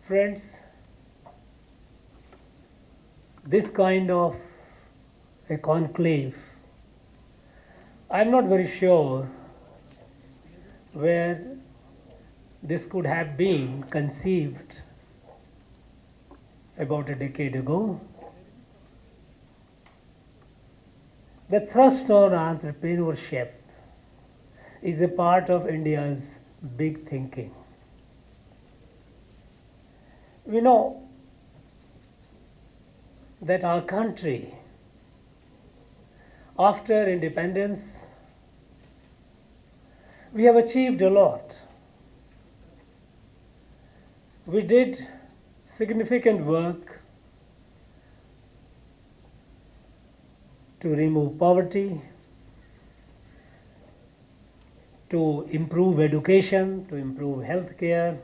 Friends, this kind of a conclave, I'm not very sure where this could have been conceived about a decade ago. The thrust on entrepreneurship is a part of India's big thinking. We know that our country, after independence, we have achieved a lot. We did significant work to remove poverty, to improve education, to improve healthcare,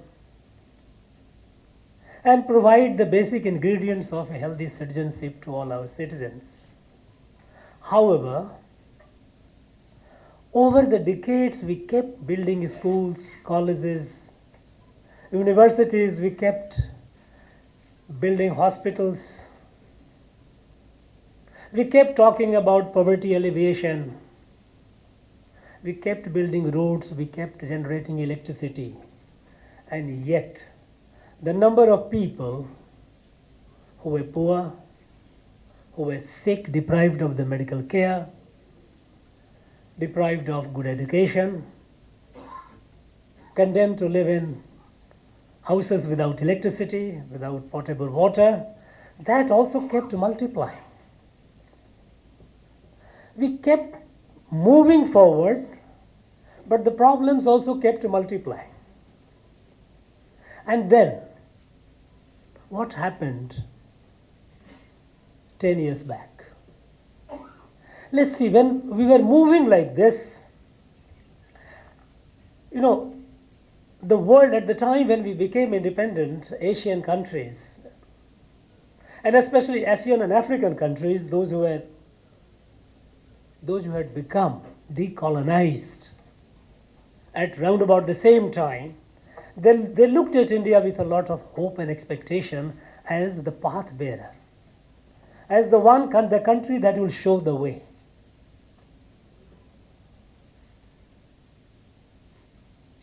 and provide the basic ingredients of a healthy citizenship to all our citizens. However, over the decades, we kept building schools, colleges, universities, we kept building hospitals, we kept talking about poverty alleviation, we kept building roads, we kept generating electricity, and yet the number of people who were poor, who were sick, deprived of the medical care, deprived of good education, condemned to live in houses without electricity, without potable water, that also kept multiplying. We kept moving forward, but the problems also kept multiplying. And then, what happened 10 years back? Let's see, when we were moving like this, the world at the time when we became independent, Asian countries, and especially Asian and African countries, those who had become decolonized at round about the same time, they looked at India with a lot of hope and expectation as the path bearer, as the country that will show the way.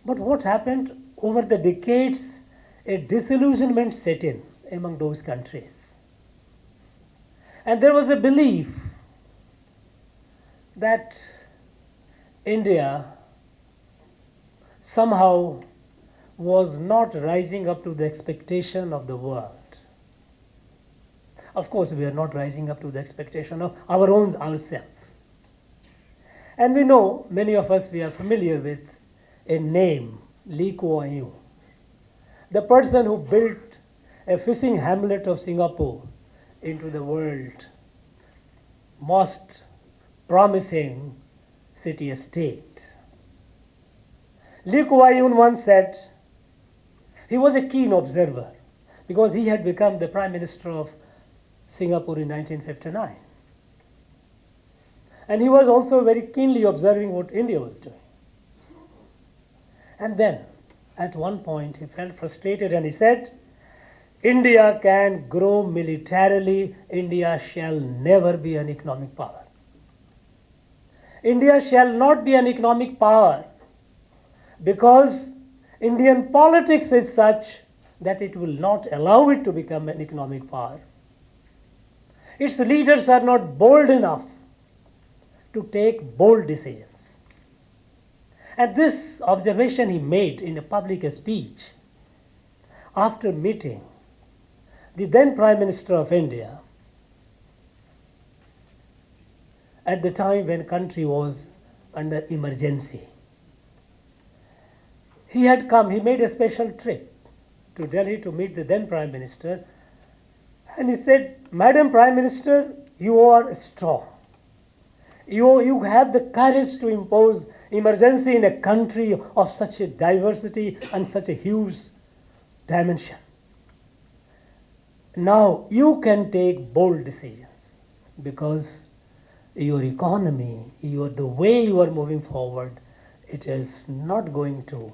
But what happened? Over the decades, a disillusionment set in among those countries. And there was a belief that India somehow was not rising up to the expectation of the world. Of course, we are not rising up to the expectation of ourselves. And we know, many of us, we are familiar with a name, Lee Kuan Yew, the person who built a fishing hamlet of Singapore into the world most promising city-state. Lee Kuan Yew once said, he was a keen observer because he had become the Prime Minister of Singapore in 1959. And he was also very keenly observing what India was doing. And then, at one point, he felt frustrated and he said, India can grow militarily, India shall never be an economic power. India shall not be an economic power because Indian politics is such that it will not allow it to become an economic power. Its leaders are not bold enough to take bold decisions. And this observation he made in a public speech after meeting the then Prime Minister of India at the time when country was under emergency. He made a special trip to Delhi to meet the then Prime Minister, and he said, Madam Prime Minister, you are strong. You have the courage to impose emergency in a country of such a diversity and such a huge dimension. Now you can take bold decisions because your economy, the way you are moving forward, it is not going to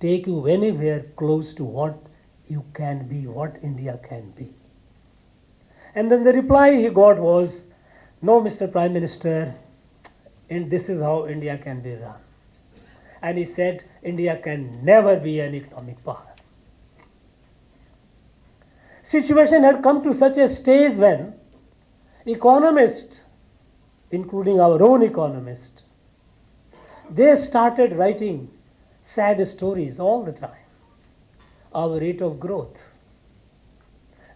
take you anywhere close to what you can be, what India can be. And then the reply he got was, no, Mr. Prime Minister, and this is how India can be run. And he said, India can never be an economic power. Situation had come to such a stage when economists, including our own economists, they started writing sad stories all the time. Our rate of growth,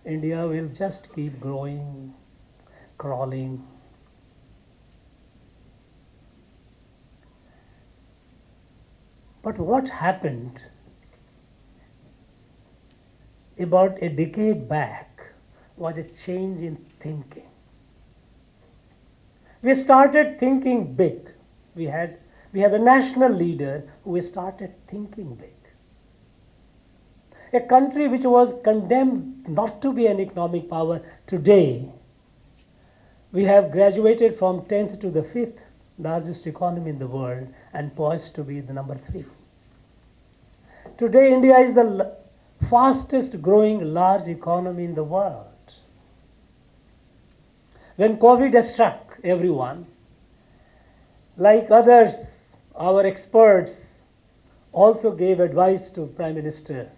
India will just keep growing, crawling. But what happened about a decade back was a change in thinking. We started thinking big. We have a national leader who started thinking big. A country which was condemned not to be an economic power, today we have graduated from 10th to the 5th largest economy in the world and poised to be the number 3. Today India is the fastest growing large economy in the world. When COVID struck everyone, like others, our experts also gave advice to Prime Minister.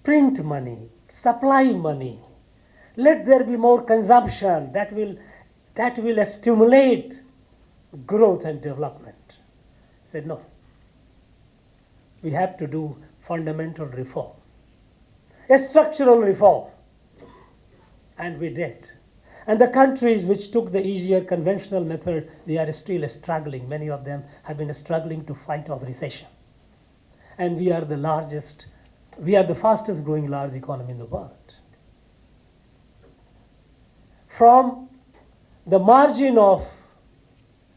Print money, supply money, let there be more consumption that will stimulate growth and development. He said no. We have to do fundamental reform, a structural reform. And we did. And the countries which took the easier conventional method, they are still struggling. Many of them have been struggling to fight off recession. And we are the fastest growing large economy in the world. From the margin of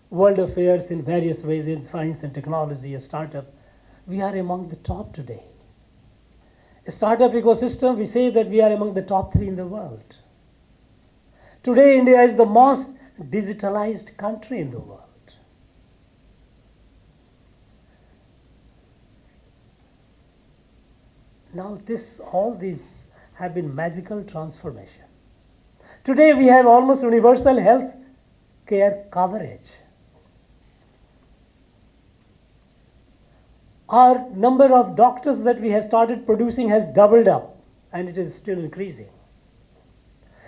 world affairs in various ways, in science and technology, a startup, we are among the top today. A startup ecosystem, we say that we are among the top 3 in the world. Today, India is the most digitalized country in the world. Now, all these have been magical transformation. Today, we have almost universal health care coverage. Our number of doctors that we have started producing has doubled up, and it is still increasing.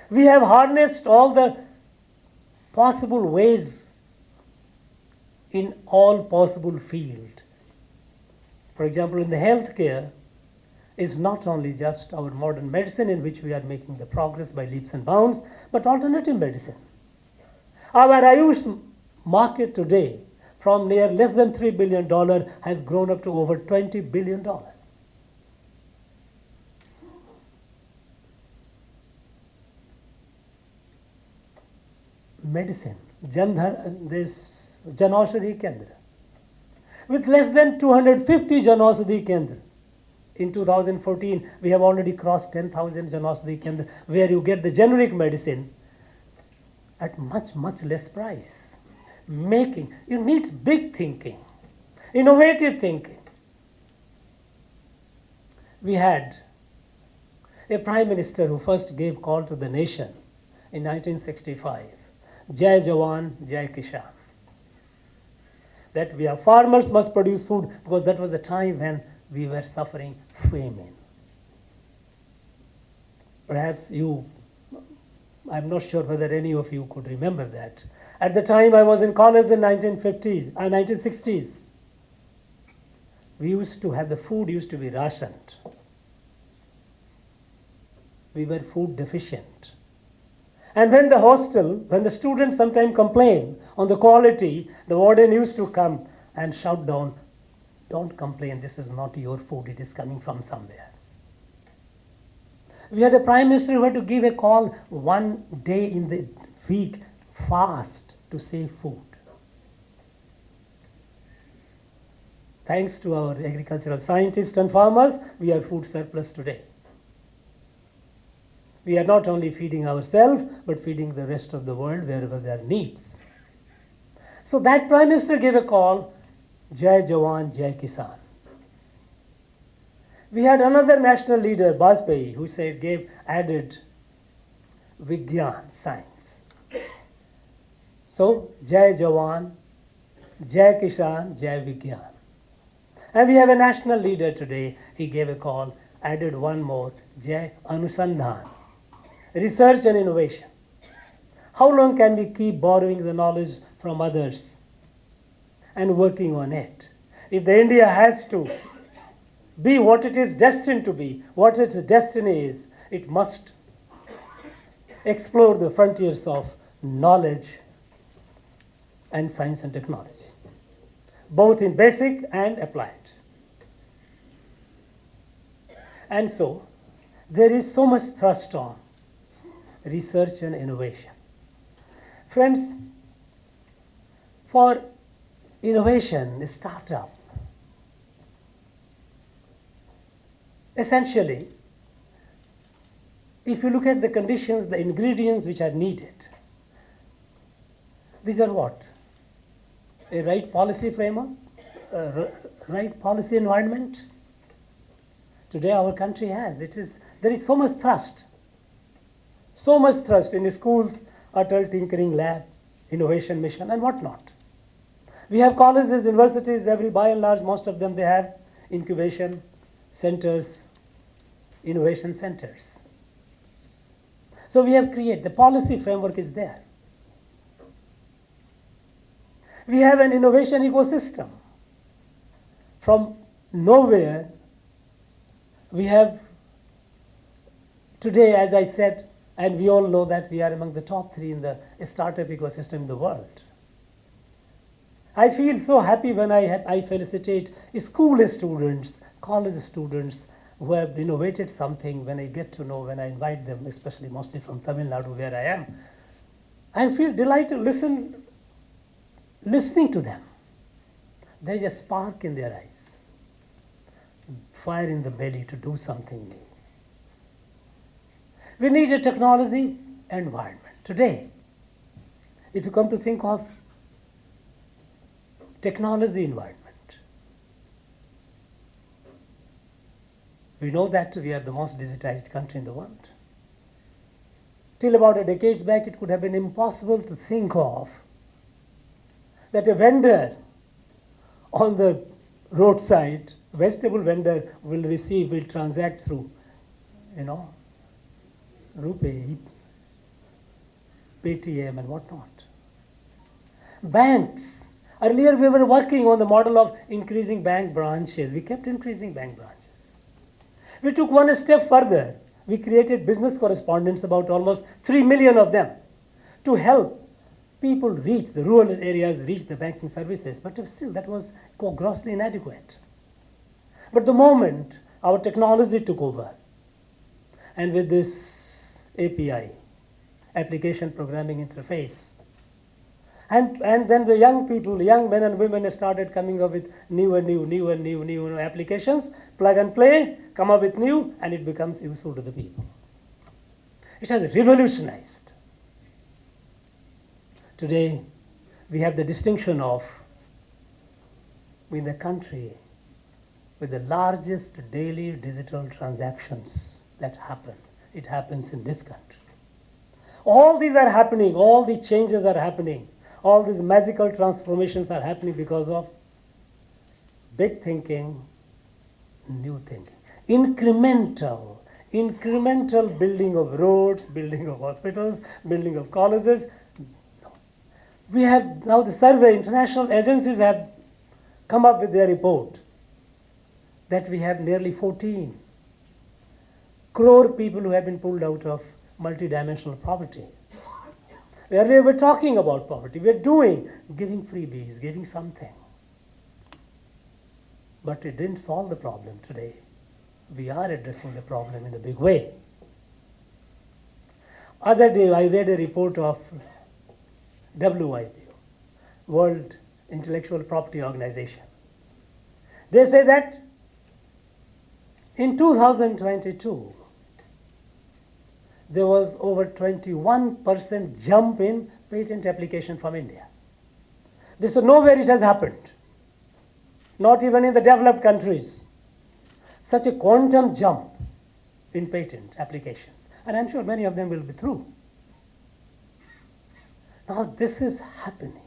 We have harnessed all the possible ways in all possible fields. For example, in the healthcare, is not only just our modern medicine in which we are making the progress by leaps and bounds, but alternative medicine. Our Ayush market today, from near less than $3 billion, has grown up to over $20 billion. Medicine, this Jan Aushadhi Kendra. With less than 250 Jan Aushadhi Kendra, in 2014, we have already crossed 10,000 Jan Aushadhi Kendra, where you get the generic medicine at much, much less price. You need big thinking, innovative thinking. We had a Prime Minister who first gave call to the nation in 1965, Jai Jawan, Jai Kishan. That farmers must produce food, because that was the time when we were suffering famine. Perhaps I'm not sure whether any of you could remember that. At the time I was in college in 1960s, the food used to be rationed. We were food deficient. And when the students sometimes complained on the quality, the warden used to come and shout down, "Don't complain, this is not your food, it is coming from somewhere." We had a Prime Minister who had to give a call one day in the week, fast, to save food. Thanks to our agricultural scientists and farmers, we are food surplus today. We are not only feeding ourselves, but feeding the rest of the world wherever there are needs. So that Prime Minister gave a call, Jai Jawan, Jai Kisan. We had another national leader, Bajpayee, who said, added Vigyan, science. So, Jai Jawan, Jai Kishan, Jai Vigyan. And we have a national leader today, he gave a call, added one more, Jai Anusandhan, research and innovation. How long can we keep borrowing the knowledge from others and working on it? If the India has to be what it is destined to be, what its destiny is, it must explore the frontiers of knowledge and science and technology, both in basic and applied. And so, there is so much thrust on research and innovation. Friends, for innovation, startup, essentially, if you look at the conditions, the ingredients which are needed, these are what? A right policy framework, a right policy environment. Today our country has. There is so much thrust in schools, Atal Tinkering Lab, innovation mission, and whatnot. We have colleges, universities, by and large, most of them, they have incubation centers, innovation centers. So we have created, the policy framework is there. We have an innovation ecosystem. From nowhere, we have today, as I said, and we all know that we are among the top 3 in the startup ecosystem in the world. I feel so happy when I felicitate school students, college students who have innovated something. When I get to know, when I invite them, especially mostly from Tamil Nadu where I am, I feel delighted listening to them. There is a spark in their eyes, fire in the belly to do something new. We need a technology environment. Today, if you come to think of technology environment, we know that we are the most digitized country in the world. Till about a decade back, it could have been impossible to think of that a vendor on the roadside, vegetable vendor, will transact through, Rupee, Paytm and whatnot. Banks. Earlier we were working on the model of increasing bank branches. We kept increasing bank branches. We took one step further. We created business correspondents, about almost 3 million of them, to help people reach the rural areas, reach the banking services. But still, that was grossly inadequate. But the moment our technology took over, and with this API, application programming interface, and then the young people, young men and women started coming up with new applications, plug and play, come up with new, and it becomes useful to the people. It has revolutionized. Today, we have the distinction of being the country with the largest daily digital transactions that happen. It happens in this country. All these are happening, all these changes are happening, all these magical transformations are happening because of big thinking, new thinking. Incremental building of roads, building of hospitals, building of colleges. We have now the survey, international agencies have come up with their report that we have nearly 14 crore people who have been pulled out of multidimensional poverty. Earlier we were talking about poverty. We are giving freebies, giving something. But it didn't solve the problem today. We are addressing the problem in a big way. Other day I read a report of WIPO, World Intellectual Property Organization. They say that in 2022, there was over 21% jump in patent application from India. This is nowhere it has happened, not even in the developed countries. such a quantum jump in patent applications. And I'm sure many of them will be through. Now this is happening.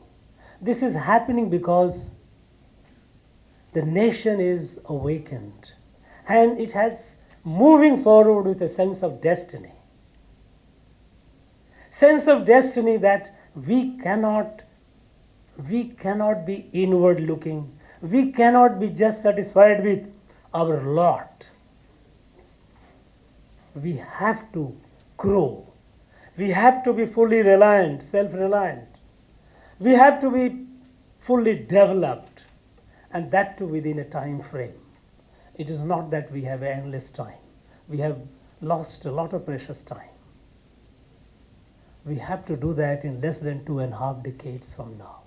This is happening because the nation is awakened and it has moving forward with a sense of destiny. Sense of destiny that we cannot be inward looking. We cannot be just satisfied with our lot. We have to grow. We have to be fully reliant, self-reliant. We have to be fully developed, and that too within a time frame. It is not that we have endless time. We have lost a lot of precious time. We have to do that in less than 2.5 decades from now.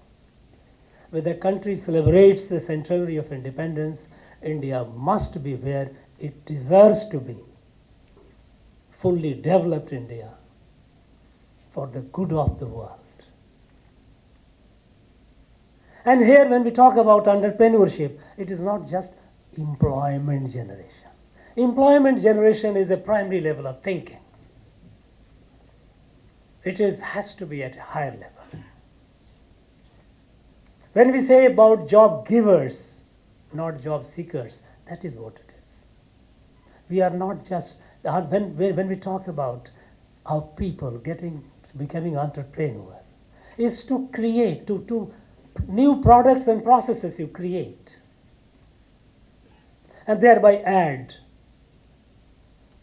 When the country celebrates the centenary of independence, India must be where it deserves to be. Fully developed India for the good of the world. And here when we talk about entrepreneurship, it is not just employment generation. Employment generation is a primary level of thinking. It has to be at a higher level. When we say about job givers, not job seekers, that is what it is. We are not just, when we talk about our people becoming entrepreneur, is to create, to new products and processes you create, and thereby add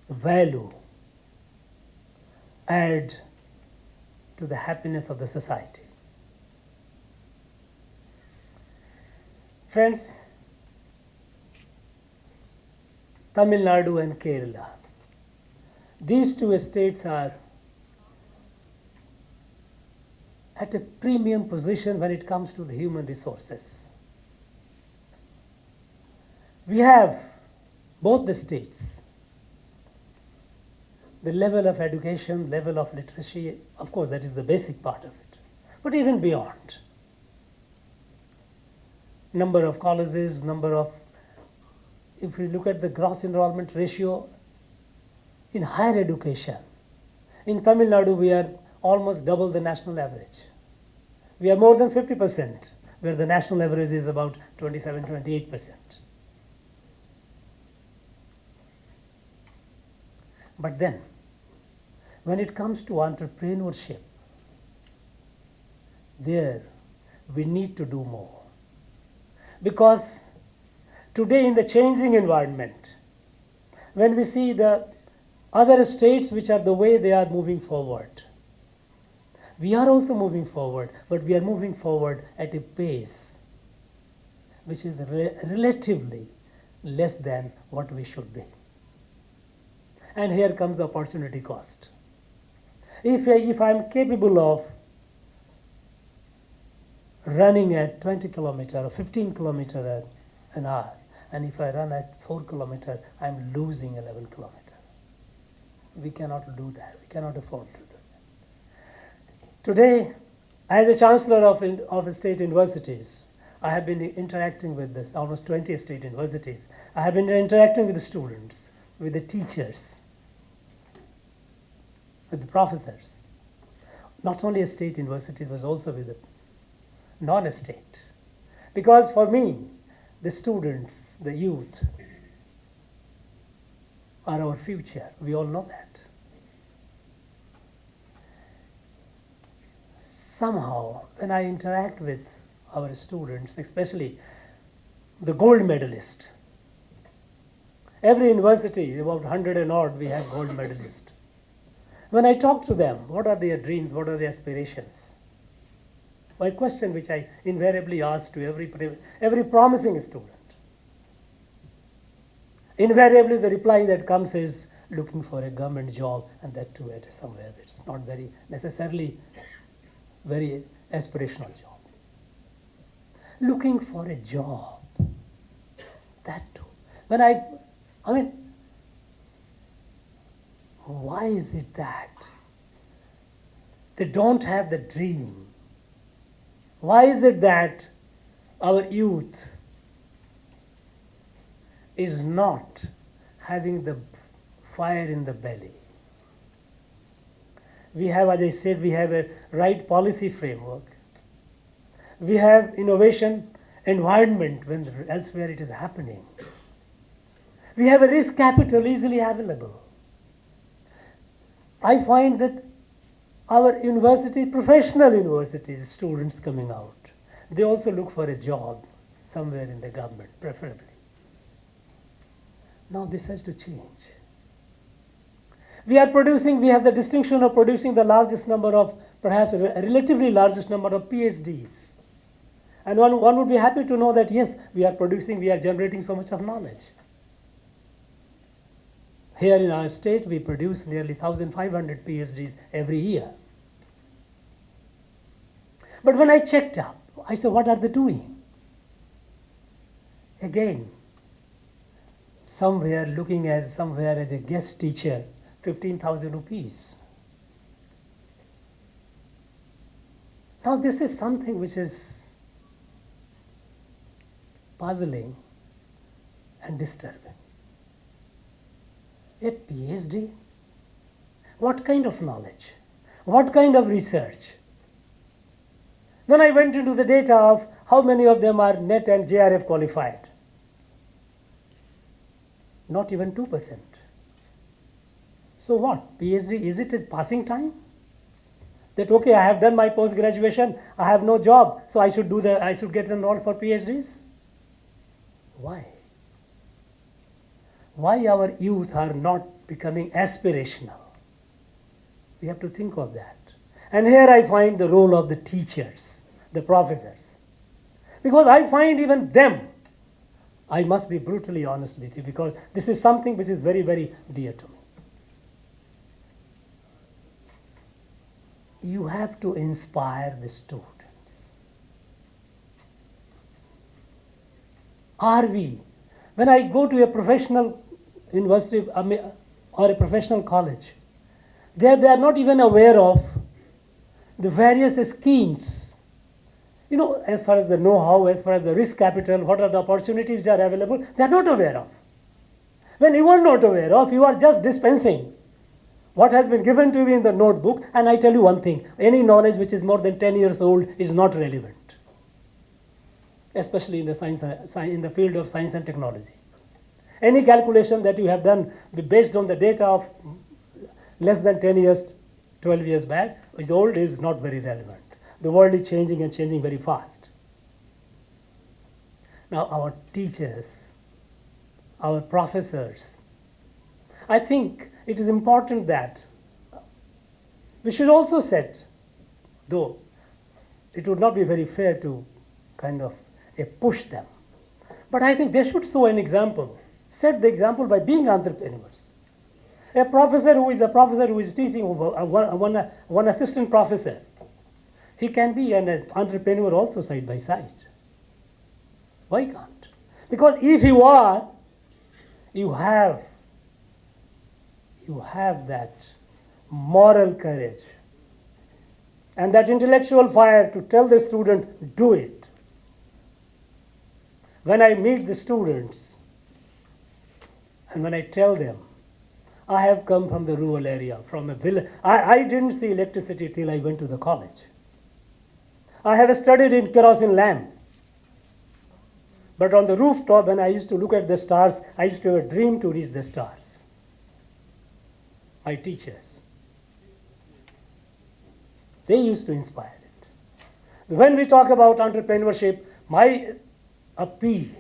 value, add to the happiness of the society. Friends, Tamil Nadu and Kerala, these two states are at a premium position when it comes to the human resources. We have, both the states, the level of education, level of literacy, of course that is the basic part of it, but even beyond. Number of colleges, if we look at the gross enrollment ratio in higher education, in Tamil Nadu we are almost double the national average. We are more than 50%, where the national average is about 27, 28%. But then, when it comes to entrepreneurship, there we need to do more. Because today in the changing environment, when we see the other states which are the way they are moving forward, we are also moving forward, but we are moving forward at a pace which is relatively less than what we should be. And here comes the opportunity cost. If I am capable of running at 20 kilometers or 15 kilometers an hour, and if I run at 4 kilometers, I am losing 11 kilometers. We cannot do that. We cannot afford to do that. Today, as a chancellor of state universities, I have been interacting with this, almost 20 state universities. I have been interacting with the students, with the teachers, with the professors. Not only state universities, but also with the non-state. Because for me, the students, the youth, are our future. We all know that. Somehow, when I interact with our students, especially the gold medalist, every university, about 100 and odd, we have gold medalists. When I talk to them, what are their dreams, what are their aspirations? My question which I invariably ask to every promising student. Invariably the reply that comes is looking for a government job, and that too at somewhere that's not very necessarily very aspirational job. Looking for a job, that too. Why is it that they don't have the dream? Why is it that our youth is not having the fire in the belly. We have, as I said, we have a right policy framework. We have innovation environment when elsewhere it is happening. We have a risk capital easily available. I find that our university, professional universities, students coming out, they also look for a job somewhere in the government, preferably. Now this has to change. We have the distinction of producing the largest number of, perhaps a relatively largest number of PhDs. And one would be happy to know that yes, we are generating so much of knowledge. Here in our state, we produce nearly 1,500 PhDs every year. But when I checked up, I said, what are they doing? Again, somewhere as a guest teacher, 15,000 rupees. Now this is something which is puzzling and disturbing. A PhD? What kind of knowledge? What kind of research? Then I went into the data of how many of them are NET and JRF qualified. Not even 2%. So what? PhD, is it a passing time? That okay, I have done my post-graduation, I have no job, so I should get enrolled for PhDs? Why? Why our youth are not becoming aspirational? We have to think of that. And here I find the role of the teachers, the professors. Because I find even them, I must be brutally honest with you, because this is something which is very, very dear to me. You have to inspire the students. Are we? When I go to a professional university or a professional college, they are not even aware of the various schemes. You know, as far as the know-how, as far as the risk capital, what are the opportunities which are available, they are not aware of. When you are not aware of, you are just dispensing what has been given to you in the notebook. And I tell you one thing, any knowledge which is more than 10 years old is not relevant, especially in the field of science and technology. Any calculation that you have done based on the data of less than 10 years, 12 years back, is old, is not very relevant. The world is changing and changing very fast. Now our teachers, our professors, I think it is important that we should also set, though it would not be very fair to kind of push them, but I think they should show an example, set the example by being entrepreneurs. A professor who is teaching, one assistant professor, he can be an entrepreneur also side by side. Why can't? Because if you are, you have that moral courage and that intellectual fire to tell the student, do it. When I meet the students and when I tell them, I have come from the rural area, from a village. I didn't see electricity till I went to the college. I have studied in kerosene lamp. But on the rooftop, when I used to look at the stars, I used to have a dream to reach the stars. My teachers, they used to inspire it. When we talk about entrepreneurship, my appeal,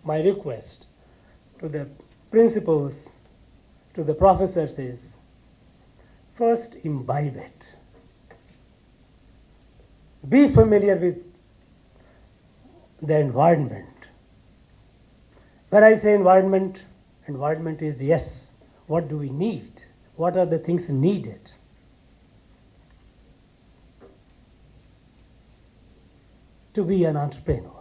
my request to the principals, to the professors is, first imbibe it. Be familiar with the environment. When I say environment is yes, what do we need? What are the things needed? To be an entrepreneur.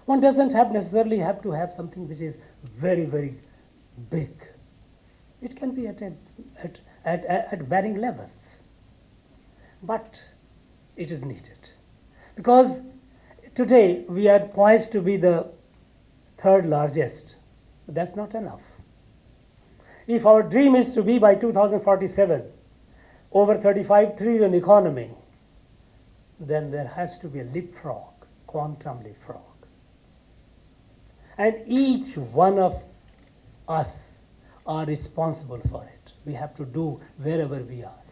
One doesn't necessarily have to have something which is very, very big. It can be at varying levels. But it is needed. Because today we are poised to be the third largest But that's not enough. If our dream is to be by 2047 over 35 trillion economy, then there has to be a leapfrog, quantum leapfrog. And each one of us are responsible for it. We have to do wherever we are.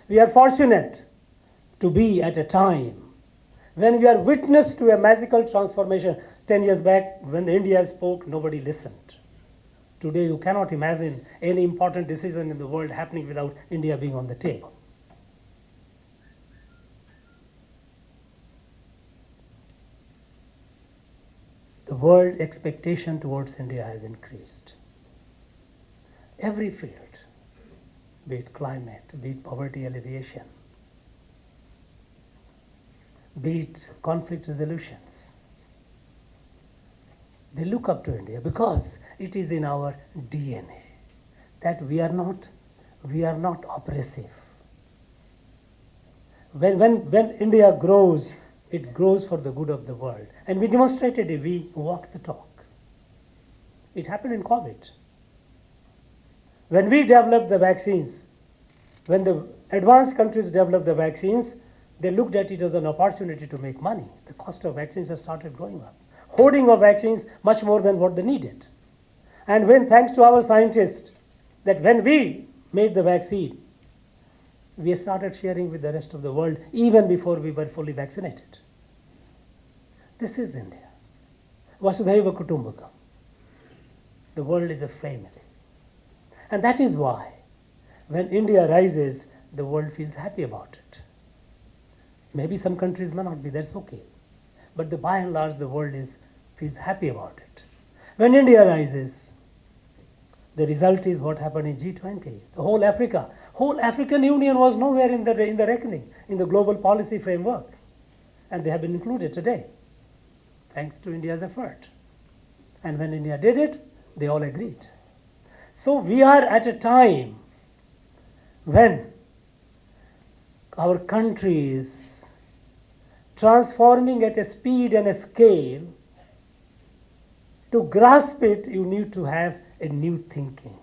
We are fortunate to be at a time when we are witness to a magical transformation. 10 years back, when India spoke, nobody listened. Today, you cannot imagine any important decision in the world happening without India being on the table. The world expectation towards India has increased. Every field, be it climate, be it poverty alleviation, be it conflict resolutions, they look up to India because it is in our DNA that we are not oppressive. When India grows, it grows for the good of the world. And we demonstrated it, we walk the talk. It happened in COVID. When we developed the vaccines, when the advanced countries developed the vaccines, they looked at it as an opportunity to make money. The cost of vaccines has started going up. Hoarding of vaccines much more than what they needed. And when, thanks to our scientists, that when we made the vaccine, we started sharing with the rest of the world even before we were fully vaccinated. This is India. Vasudhaiva Kutumbakam. The world is a family. And that is why when India rises, the world feels happy about it. Maybe some countries may not be, that's okay. But by and large, the world feels happy about it. When India rises, the result is what happened in G20. The whole African Union was nowhere in the reckoning, in the global policy framework. And they have been included today, thanks to India's effort. And when India did it, they all agreed. So we are at a time when our country is transforming at a speed and a scale. To grasp it, you need to have a new thinking.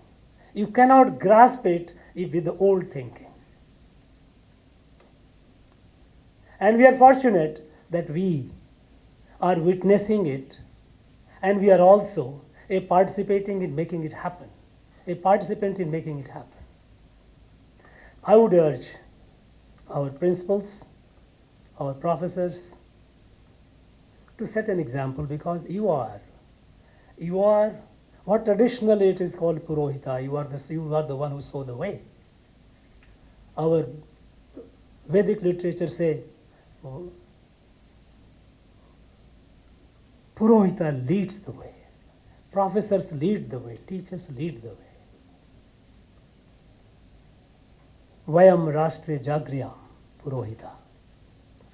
You cannot grasp it with the old thinking. And we are fortunate that we are witnessing it, and we are also a participating in making it happen, a participant in making it happen. I would urge our principals, our professors, to set an example, because you are what traditionally it is called Purohita. You are the one who saw the way. Our Vedic literature say, Purohita leads the way. Professors lead the way. Teachers lead the way. Vayam Rashtre Jagriyam Purohita.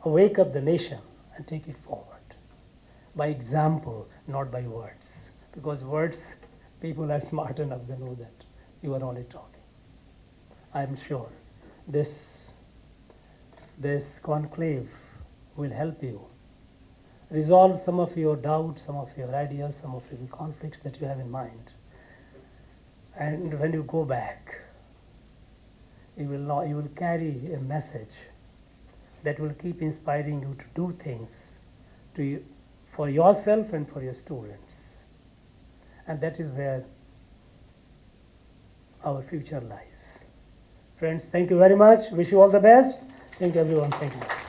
Wake up the nation and take it forward. By example, not by words. Because words, people are smart enough, they know that you are only talking. I am sure this conclave will help you resolve some of your doubts, some of your ideas, some of your conflicts that you have in mind. And when you go back, you will carry a message that will keep inspiring you to do things for yourself and for your students. And that is where our future lies. Friends, thank you very much. Wish you all the best. Thank you, everyone. Thank you.